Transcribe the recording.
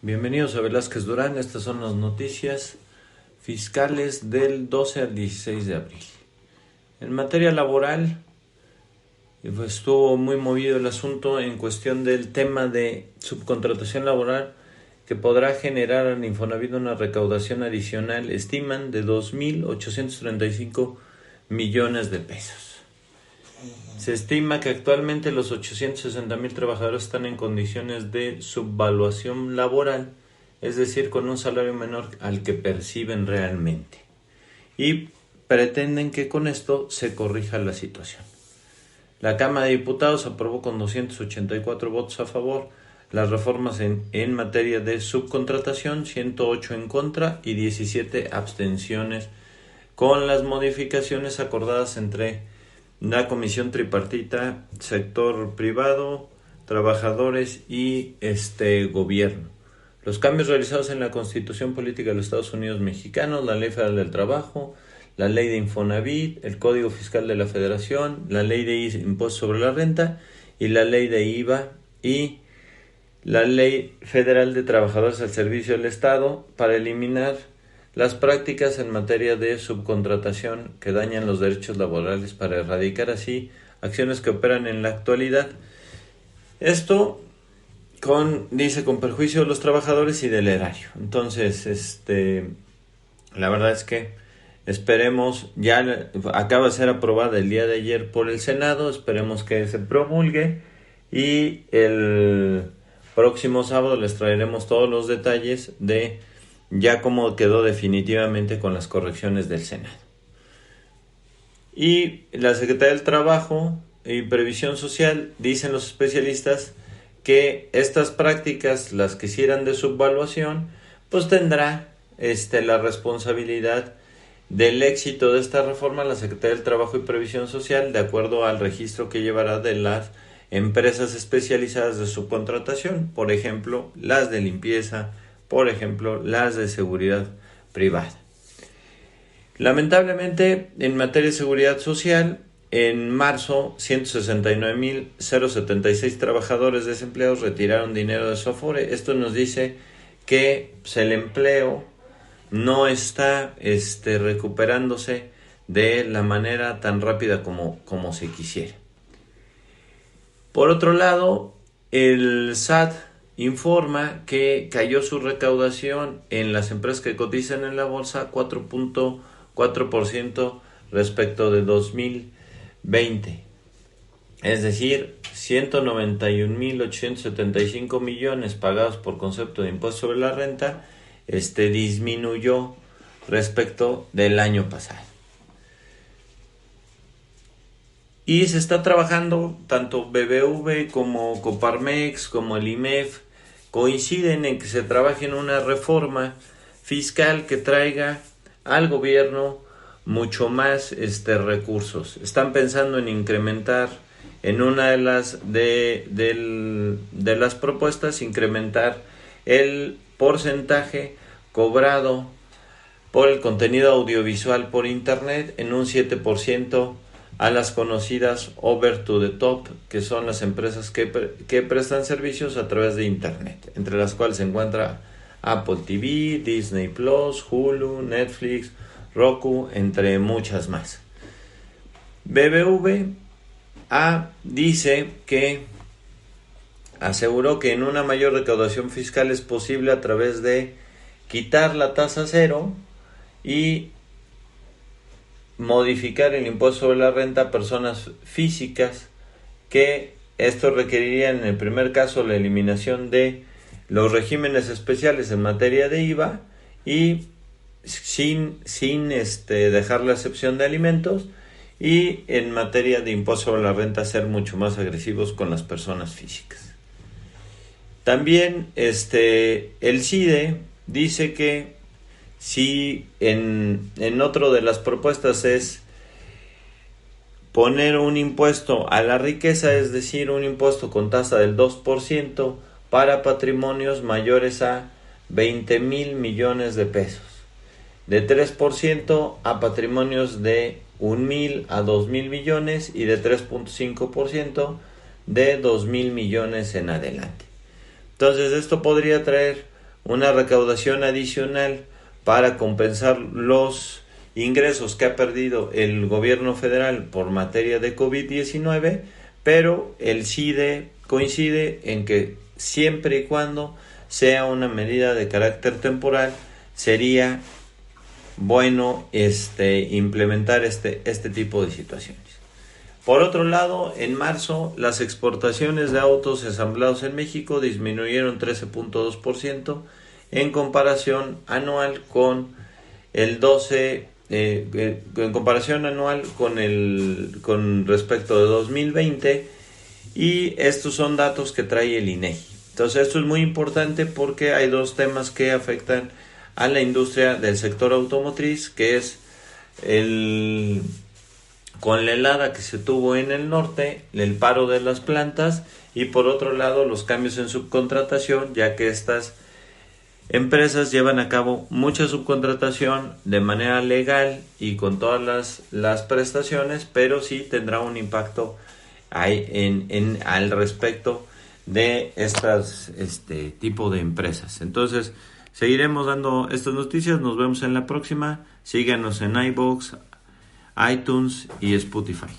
Bienvenidos a Velázquez Durán, estas son las noticias fiscales del 12 al 16 de abril. En materia laboral, pues estuvo muy movido el asunto en cuestión del tema de subcontratación laboral que podrá generar al Infonavit una recaudación adicional, estiman, de 2.835 millones de pesos. Se estima que actualmente los 860,000 trabajadores están en condiciones de subvaluación laboral, es decir, con un salario menor al que perciben realmente. Y pretenden que con esto se corrija la situación. La Cámara de Diputados aprobó con 284 votos a favor las reformas en materia de subcontratación, 108 en contra y 17 abstenciones, con las modificaciones acordadas entre la Comisión Tripartita, sector privado, trabajadores y gobierno. Los cambios realizados en la Constitución Política de los Estados Unidos Mexicanos, la Ley Federal del Trabajo, la Ley de Infonavit, el Código Fiscal de la Federación, la Ley de Impuesto sobre la Renta y la Ley de IVA y la Ley Federal de Trabajadores al Servicio del Estado para eliminar las prácticas en materia de subcontratación que dañan los derechos laborales, para erradicar así acciones que operan en la actualidad. Esto con perjuicio de los trabajadores y del erario. Entonces, la verdad es que esperemos, ya acaba de ser aprobada el día de ayer por el Senado, esperemos que se promulgue y el próximo sábado les traeremos todos los detalles de ya cómo quedó definitivamente con las correcciones del Senado. Y la Secretaría del Trabajo y Previsión Social, dicen los especialistas, que estas prácticas, las que hicieran de subvaluación, pues tendrá la responsabilidad del éxito de esta reforma la Secretaría del Trabajo y Previsión Social, de acuerdo al registro que llevará de las empresas especializadas de subcontratación, por ejemplo, las de limpieza, por ejemplo, las de seguridad privada. Lamentablemente, en materia de seguridad social, en marzo, 169,076 trabajadores desempleados retiraron dinero de su Afore. Esto nos dice que el empleo no está recuperándose de la manera tan rápida como se quisiera. Por otro lado, el SAT informa que cayó su recaudación en las empresas que cotizan en la bolsa 4.4% respecto de 2020. Es decir, 191,875 millones pagados por concepto de impuesto sobre la renta, disminuyó respecto del año pasado. Y se está trabajando, tanto BBV como Coparmex, como el IMEF, coinciden en que se trabaje en una reforma fiscal que traiga al gobierno mucho más recursos. Están pensando en incrementar, en una de las propuestas, incrementar el porcentaje cobrado por el contenido audiovisual por internet en un 7% a las conocidas over to the top, que son las empresas que prestan servicios a través de internet, entre las cuales se encuentra Apple TV, Disney Plus, Hulu, Netflix, Roku, entre muchas más. BBVA dice que aseguró que en una mayor recaudación fiscal es posible a través de quitar la tasa cero y modificar el impuesto sobre la renta a personas físicas, que esto requeriría en el primer caso la eliminación de los regímenes especiales en materia de IVA y sin dejar la excepción de alimentos, y en materia de impuesto sobre la renta ser mucho más agresivos con las personas físicas. También el CIDE dice que si en otro de las propuestas es poner un impuesto a la riqueza, es decir, un impuesto con tasa del 2% para patrimonios mayores a 20,000 millones de pesos, de 3% a patrimonios de 1,000 a 2,000 millones y de 3.5% de 2,000 millones en adelante. Entonces esto podría traer una recaudación adicional para compensar los ingresos que ha perdido el gobierno federal por materia de COVID-19, pero el CIDE coincide en que siempre y cuando sea una medida de carácter temporal, sería bueno implementar este tipo de situaciones. Por otro lado, en marzo, las exportaciones de autos ensamblados en México disminuyeron 13.2% en comparación anual con el 12, en comparación anual con respecto de 2020, y estos son datos que trae el INEGI. Entonces esto es muy importante porque hay dos temas que afectan a la industria del sector automotriz, que es con la helada que se tuvo en el norte, el paro de las plantas, y por otro lado los cambios en subcontratación, ya que estas empresas llevan a cabo mucha subcontratación de manera legal y con todas las prestaciones, pero sí tendrá un impacto al respecto de este tipo de empresas. Entonces seguiremos dando estas noticias. Nos vemos en la próxima. Síganos en iVoox, iTunes y Spotify.